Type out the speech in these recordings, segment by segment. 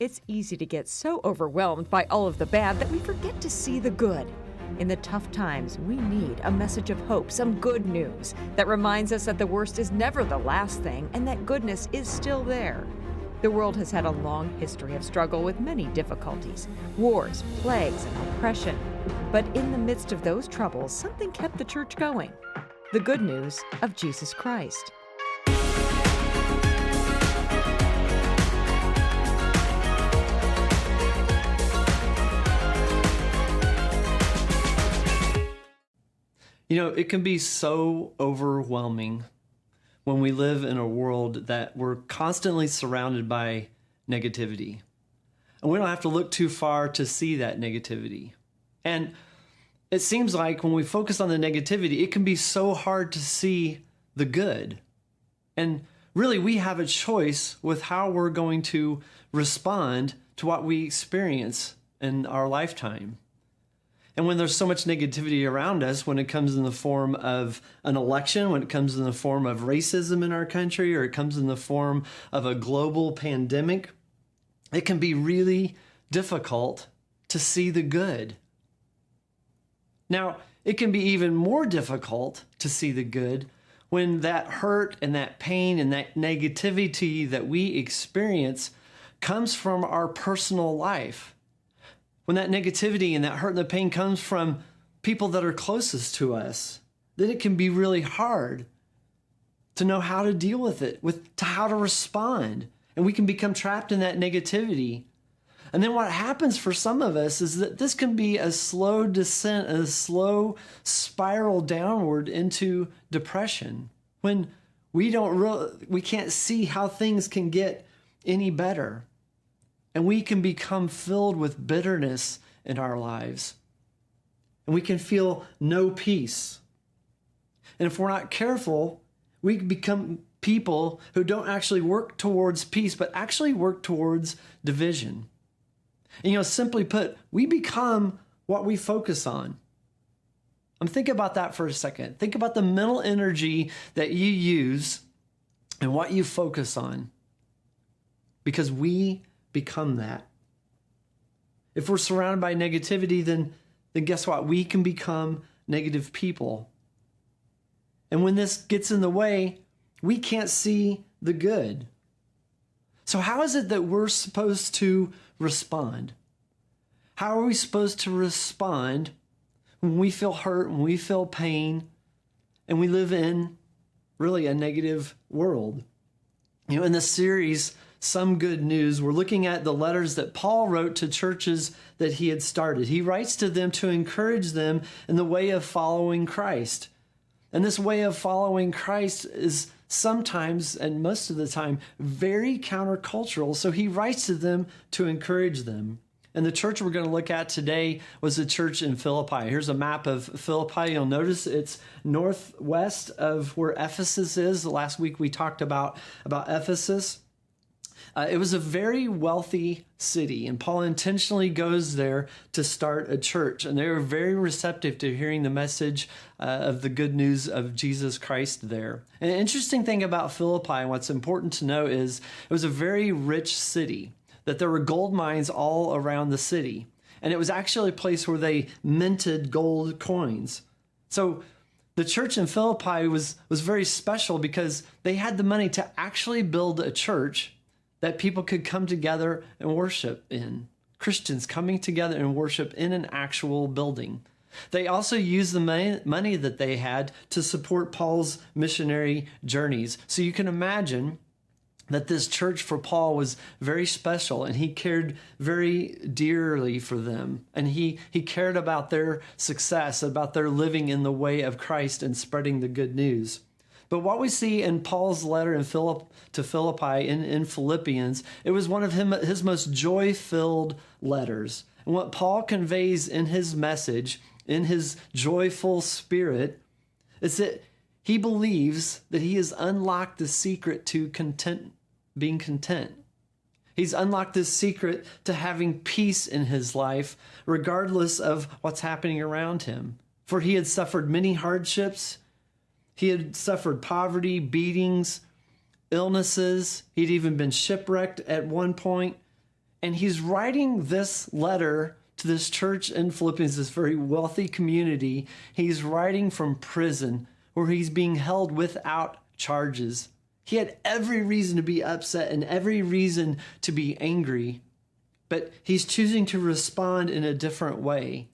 It's easy to get so overwhelmed by all of the bad that we forget to see the good. In the tough times, we need a message of hope, some good news that reminds us that the worst is never the last thing and that goodness is still there. The world has had a long history of struggle with many difficulties, wars, plagues, and oppression. But in the midst of those troubles, something kept the church going: the good news of Jesus Christ. You know, it can be so overwhelming when we live in a world that we're constantly surrounded by negativity. And we don't have to look too far to see that negativity. And it seems like when we focus on the negativity, it can be so hard to see the good. And really, we have a choice with how we're going to respond to what we experience in our lifetime. And when there's so much negativity around us, when it comes in the form of an election, when it comes in the form of racism in our country, or it comes in the form of a global pandemic, it can be really difficult to see the good. Now, it can be even more difficult to see the good when that hurt and that pain and that negativity that we experience comes from our personal life. When that negativity and that hurt and the pain comes from people that are closest to us, then it can be really hard to know how to deal with it, to how to respond. And we can become trapped in that negativity. And then what happens for some of us is that this can be a slow descent, a slow spiral downward into depression, when we can't see how things can get any better. And we can become filled with bitterness in our lives. And we can feel no peace. And if we're not careful, we can become people who don't actually work towards peace, but actually work towards division. And, simply put, we become what we focus on. Think about that for a second. Think about the mental energy that you use and what you focus on. Because we become that. If we're surrounded by negativity, then guess what? We can become negative people. And when this gets in the way, we can't see the good. So how is it that we're supposed to respond? How are we supposed to respond when we feel hurt, when we feel pain, and we live in really a negative world? In this series, Some Good News, we're looking at the letters that Paul wrote to churches that he had started. He writes to them to encourage them in the way of following Christ. And this way of following Christ is sometimes, and most of the time, very countercultural. So he writes to them to encourage them. And the church we're going to look at today was the church in Philippi. Here's a map of Philippi. You'll notice it's northwest of where Ephesus is. Last week we talked about Ephesus. It was a very wealthy city, and Paul intentionally goes there to start a church. And they were very receptive to hearing the message of the good news of Jesus Christ there. And an interesting thing about Philippi, and what's important to know, is it was a very rich city, that there were gold mines all around the city. And it was actually a place where they minted gold coins. So the church in Philippi was very special because they had the money to actually build a church that people could come together and worship in. Christians coming together and worship in an actual building. They also used the money that they had to support Paul's missionary journeys. So you can imagine that this church for Paul was very special, and he cared very dearly for them. And he cared about their success, about their living in the way of Christ and spreading the good news. But what we see in Paul's letter to Philippi in Philippians, it was one of his most joy-filled letters. And what Paul conveys in his message, in his joyful spirit, is that he believes that he has unlocked the secret to being content. He's unlocked this secret to having peace in his life, regardless of what's happening around him. For he had suffered many hardships. He had suffered poverty, beatings, illnesses. He'd even been shipwrecked at one point. And he's writing this letter to this church in Philippians, this very wealthy community. He's writing from prison where he's being held without charges. He had every reason to be upset and every reason to be angry, but he's choosing to respond in a different way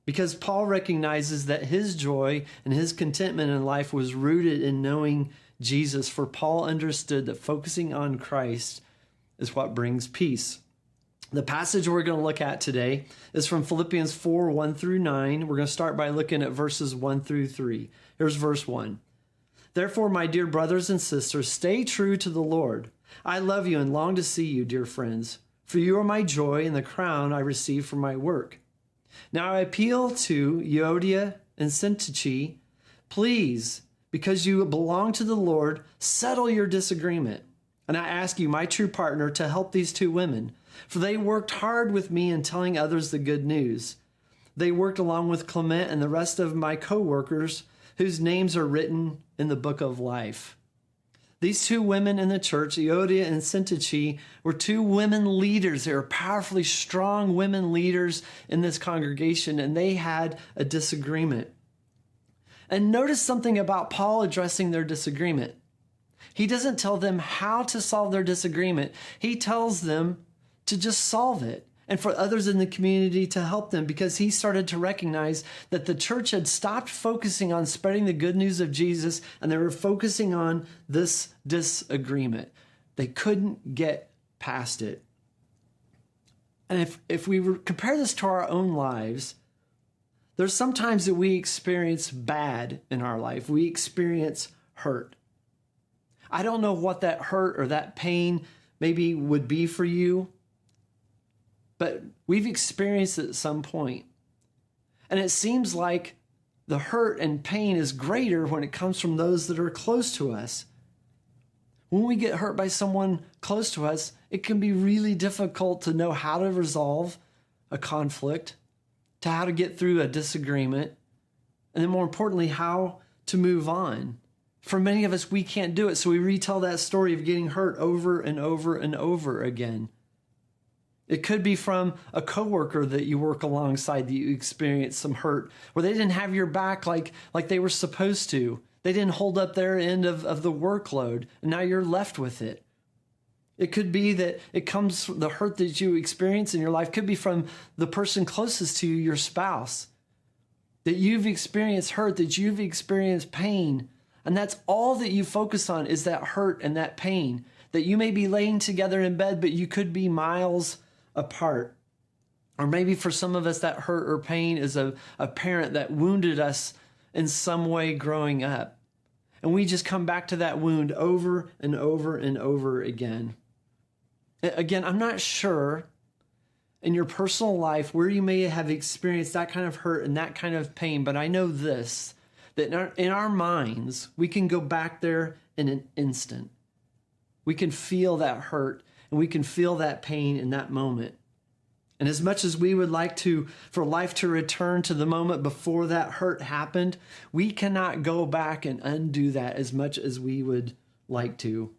because Paul recognizes that his joy and his contentment in life was rooted in knowing Jesus, for Paul understood that focusing on Christ is what brings peace. The passage we're going to look at today is from Philippians 4, 1 through 9. We're going to start by looking at verses 1 through 3. Here's verse 1. Therefore, my dear brothers and sisters, stay true to the Lord. I love you and long to see you, dear friends, for you are my joy and the crown I receive for my work. Now I appeal to Euodia and Syntyche, please, because you belong to the Lord, settle your disagreement. And I ask you, my true partner, to help these two women, for they worked hard with me in telling others the good news. They worked along with Clement and the rest of my co-workers, whose names are written in the book of life. These two women in the church, Euodia and Syntyche, were two women leaders. They were powerfully strong women leaders in this congregation, and they had a disagreement. And notice something about Paul addressing their disagreement. He doesn't tell them how to solve their disagreement. He tells them to just solve it, and for others in the community to help them, because he started to recognize that the church had stopped focusing on spreading the good news of Jesus, and they were focusing on this disagreement. They couldn't get past it. And if we compare this to our own lives, there's sometimes that we experience bad in our life. We experience hurt. I don't know what that hurt or that pain maybe would be for you, but we've experienced it at some point. And it seems like the hurt and pain is greater when it comes from those that are close to us. When we get hurt by someone close to us, it can be really difficult to know how to resolve a conflict, to how to get through a disagreement, and then more importantly, how to move on. For many of us, we can't do it, so we retell that story of getting hurt over and over and over again. It could be from a coworker that you work alongside that you experience some hurt, where they didn't have your back like they were supposed to. They didn't hold up their end of the workload, and now you're left with it. It could be that the hurt that you experience in your life could be from the person closest to you, your spouse, that you've experienced hurt, that you've experienced pain, and that's all that you focus on is that hurt and that pain, that you may be laying together in bed, but you could be miles apart. Or maybe for some of us, that hurt or pain is a parent that wounded us in some way growing up. And we just come back to that wound over and over and over again. Again, I'm not sure in your personal life where you may have experienced that kind of hurt and that kind of pain, but I know this, that in our minds, we can go back there in an instant. We can feel that hurt and we can feel that pain in that moment. And as much as we would like for life to return to the moment before that hurt happened, we cannot go back and undo that as much as we would like to.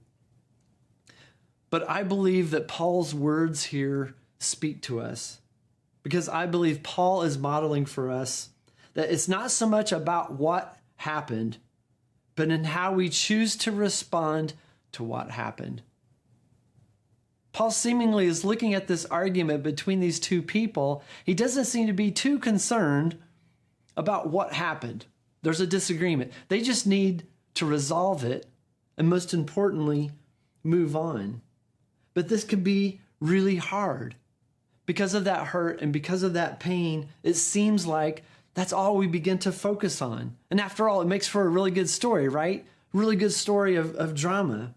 But I believe that Paul's words here speak to us, because I believe Paul is modeling for us that it's not so much about what happened, but in how we choose to respond to what happened. Paul seemingly is looking at this argument between these two people. He doesn't seem to be too concerned about what happened. There's a disagreement. They just need to resolve it, and most importantly, move on. But this can be really hard. Because of that hurt and because of that pain, it seems like that's all we begin to focus on. And after all, it makes for a really good story, right? Really good story of drama.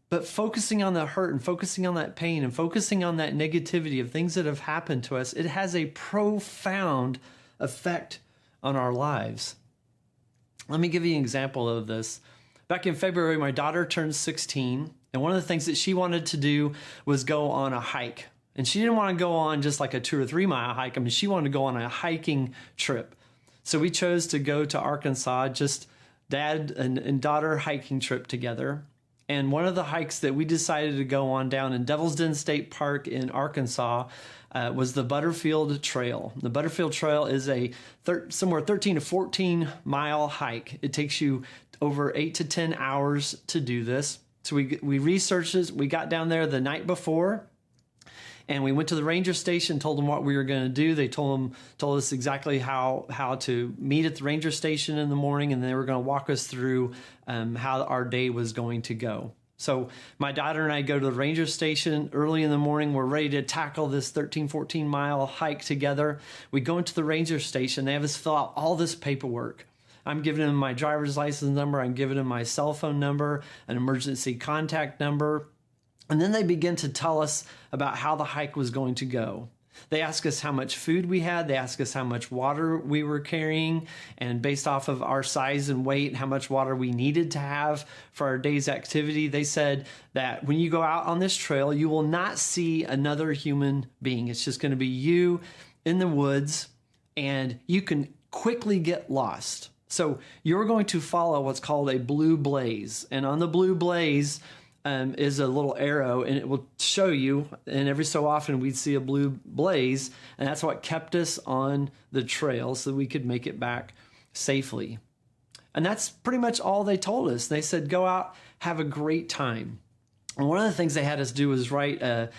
But focusing on the hurt and focusing on that pain and focusing on that negativity of things that have happened to us, it has a profound effect on our lives. Let me give you an example of this. Back in February, my daughter turned 16, and one of the things that she wanted to do was go on a hike. And she didn't want to go on just like a 2 or 3 mile hike. I mean, she wanted to go on a hiking trip. So we chose to go to Arkansas, just dad and daughter hiking trip together. And one of the hikes that we decided to go on down in Devil's Den State Park in Arkansas was the Butterfield Trail. The Butterfield Trail is a somewhere 13 to 14 mile hike. It takes you over 8 to 10 hours to do this. So we researched this. We got down there the night before, and we went to the ranger station, told them what we were going to do. They told us exactly how to meet at the ranger station in the morning, and they were going to walk us through how our day was going to go. So my daughter and I go to the ranger station early in the morning. We're ready to tackle this 13, 14 mile hike together. We go into the ranger station. They have us fill out all this paperwork. I'm giving them my driver's license number. I'm giving them my cell phone number, an emergency contact number. And then they begin to tell us about how the hike was going to go. They ask us how much food we had. They ask us how much water we were carrying. And based off of our size and weight, how much water we needed to have for our day's activity. They said that when you go out on this trail, you will not see another human being. It's just going to be you in the woods, and you can quickly get lost. So you're going to follow what's called a blue blaze. And on the blue blaze is a little arrow, and it will show you, and every so often we'd see a blue blaze, and that's what kept us on the trail so that we could make it back safely. And that's pretty much all they told us. They said, go out, have a great time. And one of the things they had us do was write a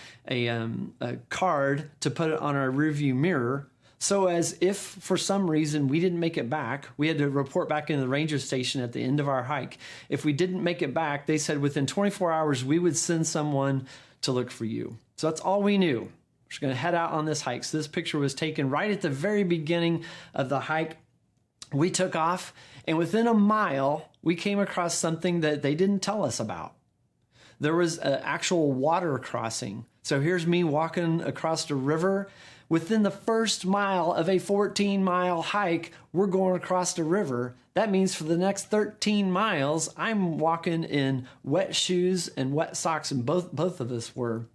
card to put it on our rearview mirror. So as if for some reason we didn't make it back, we had to report back into the ranger station at the end of our hike. If we didn't make it back, they said within 24 hours, we would send someone to look for you. So that's all we knew. We're just going to head out on this hike. So this picture was taken right at the very beginning of the hike. We took off, and within a mile, we came across something that they didn't tell us about. There was an actual water crossing. So here's me walking across the river. Within the first mile of a 14-mile hike, we're going across the river. That means for the next 13 miles, I'm walking in wet shoes and wet socks, and both of us were.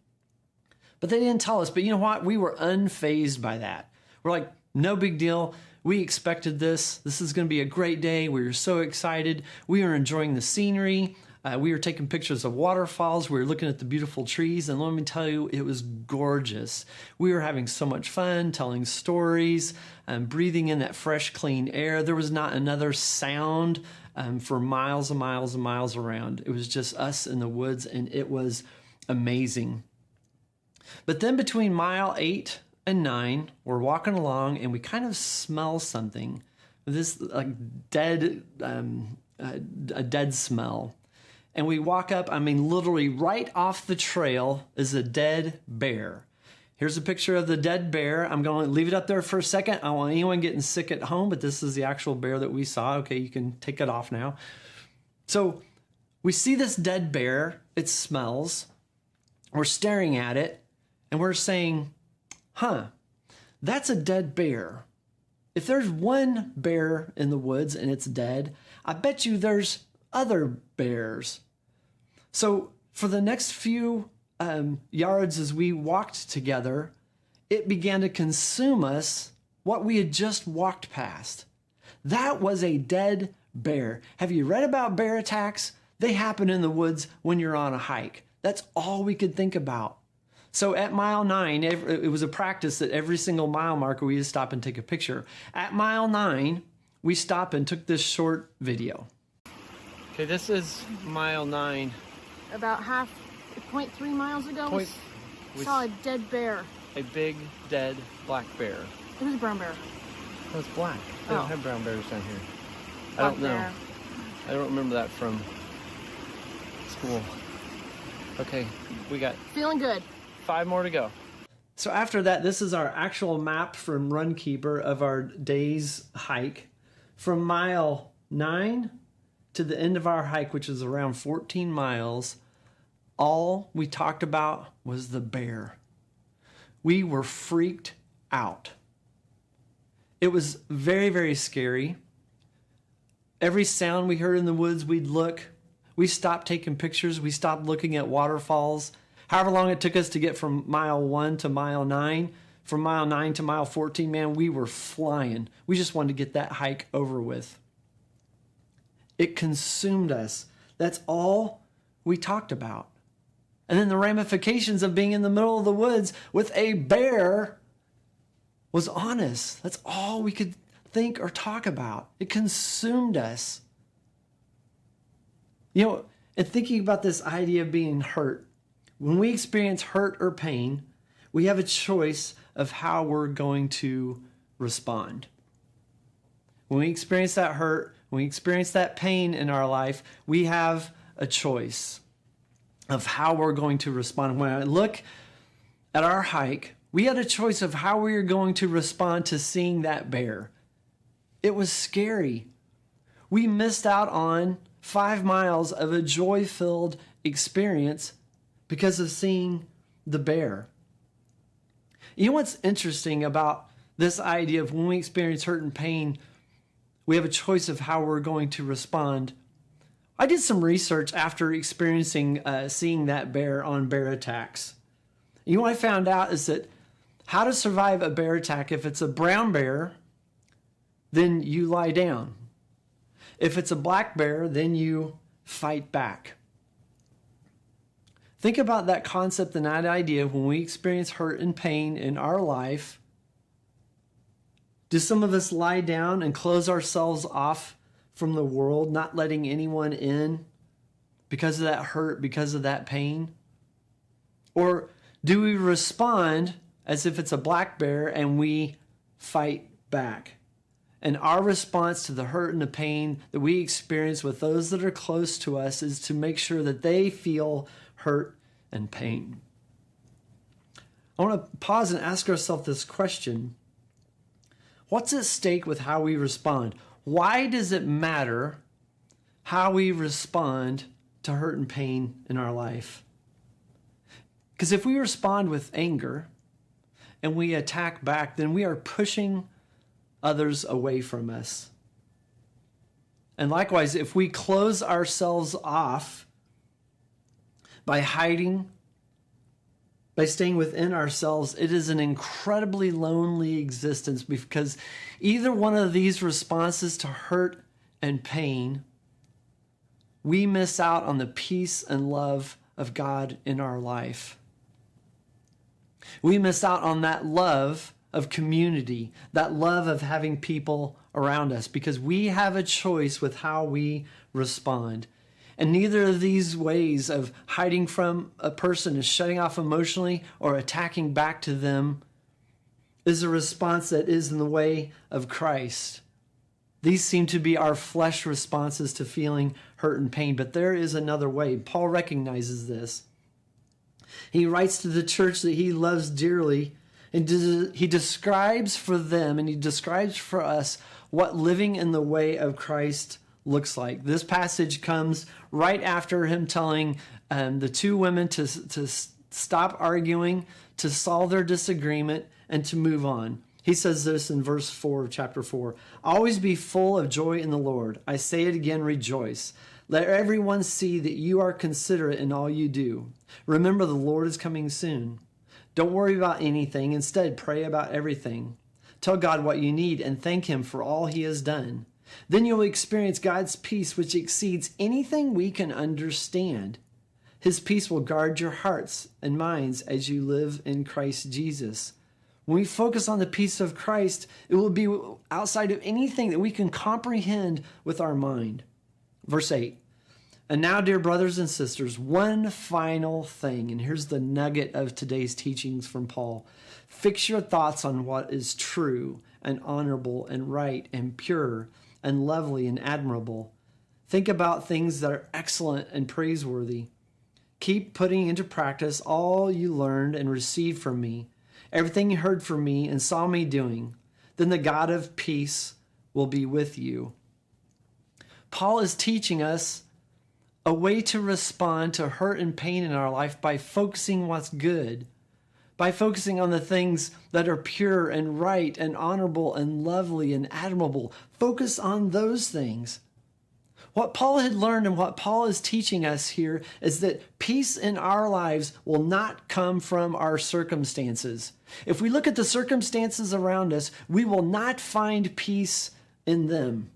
But they didn't tell us. But you know what? We were unfazed by that. We're like, no big deal. We expected this. This is going to be a great day. We were so excited. We were enjoying the scenery. We were taking pictures of waterfalls. We were looking at the beautiful trees. And let me tell you, it was gorgeous. We were having so much fun, telling stories, breathing in that fresh, clean air. There was not another sound for miles and miles and miles around. It was just us in the woods, and it was amazing. But then between mile 8 and 9, we're walking along, and we kind of smell something. This like dead, a dead smell. And we walk up, literally right off the trail is a dead bear. Here's a picture of the dead bear. I'm going to leave it up there for a second. I don't want anyone getting sick at home, but this is the actual bear that we saw. Okay, you can take it off now. So we see this dead bear. It smells. We're staring at it, and we're saying, that's a dead bear. If there's one bear in the woods and it's dead, I bet you there's other bears. So for the next few yards as we walked together, it began to consume us what we had just walked past. That was a dead bear. Have you read about bear attacks? They happen in the woods when you're on a hike. That's all we could think about. So at mile 9, it was a practice that every single mile marker we would stop and take a picture. At mile 9, we stopped and took this short video. Okay, this is mile 9. About 0.3 miles ago, we saw a dead bear. A big, dead, black bear. It was a brown bear. Oh, it's black. They don't have brown bears down here. I don't know. Bear. I don't remember that from school. Okay, we got... Feeling good. 5 more to go. So after that, this is our actual map from Runkeeper of our day's hike. From mile 9 to the end of our hike, which is around 14 miles, all we talked about was the bear. We were freaked out. It was very, very scary. Every sound we heard in the woods, we'd look. We stopped taking pictures. We stopped looking at waterfalls. However long it took us to get from mile 1 to mile 9, from mile 9 to mile 14, man, we were flying. We just wanted to get that hike over with. It consumed us. That's all we talked about. And then the ramifications of being in the middle of the woods with a bear was on us. That's all we could think or talk about. It consumed us. You know, and thinking about this idea of being hurt, when we experience hurt or pain, we have a choice of how we're going to respond. When we experience that hurt, when we experience that pain in our life, we have a choice of how we're going to respond. When I look at our hike, we had a choice of how we were going to respond to seeing that bear. It was scary. We missed out on 5 miles of a joy-filled experience because of seeing the bear. You know what's interesting about this idea of when we experience hurt and pain, we have a choice of how we're going to respond. I did some research after experiencing seeing that bear on bear attacks. You know what I found out is that how to survive a bear attack, if it's a brown bear, then you lie down. If it's a black bear, then you fight back. Think about that concept and that idea when we experience hurt and pain in our life. Do some of us lie down and close ourselves off from the world, not letting anyone in because of that hurt, because of that pain? Or do we respond as if it's a black bear and we fight back? And our response to the hurt and the pain that we experience with those that are close to us is to make sure that they feel hurt and pain. I want to pause and ask ourselves this question. What's at stake with how we respond? Why does it matter how we respond to hurt and pain in our life? Because if we respond with anger and we attack back, then we are pushing others away from us. And likewise, if we close ourselves off by hiding, by staying within ourselves, it is an incredibly lonely existence, because either one of these responses to hurt and pain, we miss out on the peace and love of God in our life. We miss out on that love of community, that love of having people around us, because we have a choice with how we respond. And neither of these ways of hiding from a person is shutting off emotionally or attacking back to them is a response that is in the way of Christ. These seem to be our flesh responses to feeling hurt and pain, but there is another way. Paul recognizes this. He writes to the church that he loves dearly, and he describes for them and he describes for us what living in the way of Christ looks like. This passage comes right after him telling the two women to stop arguing, to solve their disagreement, and to move on. He says this in verse 4 of chapter 4. Always be full of joy in the Lord. I say it again, rejoice. Let everyone see that you are considerate in all you do. Remember, the Lord is coming soon. Don't worry about anything. Instead, pray about everything. Tell God what you need and thank him for all he has done. Then you'll experience God's peace, which exceeds anything we can understand. His peace will guard your hearts and minds as you live in Christ Jesus. When we focus on the peace of Christ, it will be outside of anything that we can comprehend with our mind. Verse 8. And now, dear brothers and sisters, one final thing. And here's the nugget of today's teachings from Paul. Fix your thoughts on what is true and honorable and right and pure and lovely and admirable. Think about things that are excellent and praiseworthy. Keep putting into practice all you learned and received from me, everything you heard from me and saw me doing. Then the God of peace will be with you. Paul is teaching us a way to respond to hurt and pain in our life by focusing what's good, by focusing on the things that are pure and right and honorable and lovely and admirable. Focus on those things. What Paul had learned and what Paul is teaching us here is that peace in our lives will not come from our circumstances. If we look at the circumstances around us, we will not find peace in them.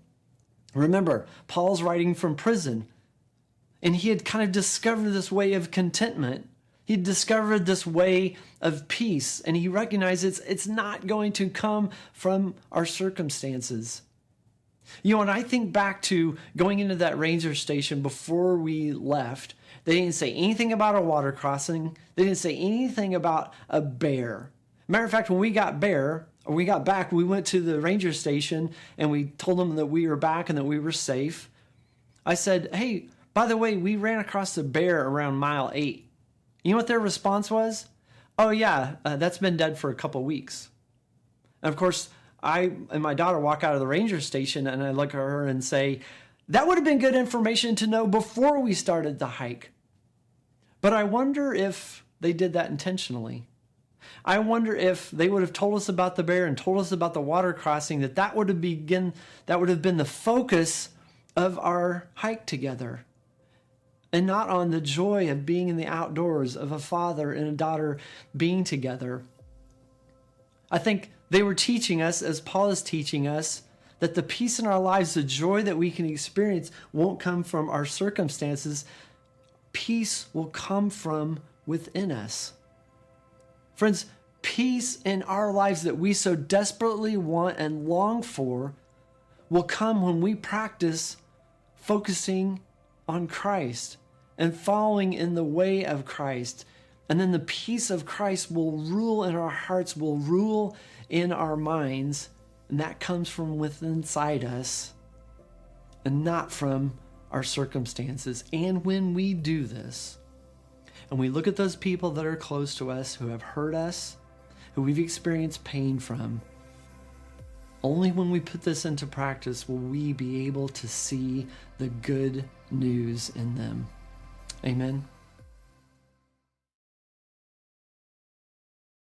Remember, Paul's writing from prison. And he had kind of discovered this way of contentment. He discovered this way of peace, and he recognized it's not going to come from our circumstances. You know, when I think back to going into that ranger station before we left, they didn't say anything about a water crossing. They didn't say anything about a bear. Matter of fact, when we got back, we went to the ranger station and we told them that we were back and that we were safe. I said, hey, by the way, we ran across a bear around mile 8. You know what their response was? Oh yeah, that's been dead for a couple weeks. And of course, I and my daughter walk out of the ranger station and I look at her and say, that would have been good information to know before we started the hike. But I wonder if they did that intentionally. I wonder if they would have told us about the bear and told us about the water crossing, that would have been the focus of our hike together, and not on the joy of being in the outdoors, of a father and a daughter being together. I think they were teaching us, as Paul is teaching us, that the peace in our lives, the joy that we can experience, won't come from our circumstances. Peace will come from within us. Friends, peace in our lives that we so desperately want and long for will come when we practice focusing on Christ and following in the way of Christ. And then the peace of Christ will rule in our hearts, will rule in our minds. And that comes from within inside us and not from our circumstances. And when we do this, and we look at those people that are close to us, who have hurt us, who we've experienced pain from, only when we put this into practice will we be able to see the good news in them. Amen.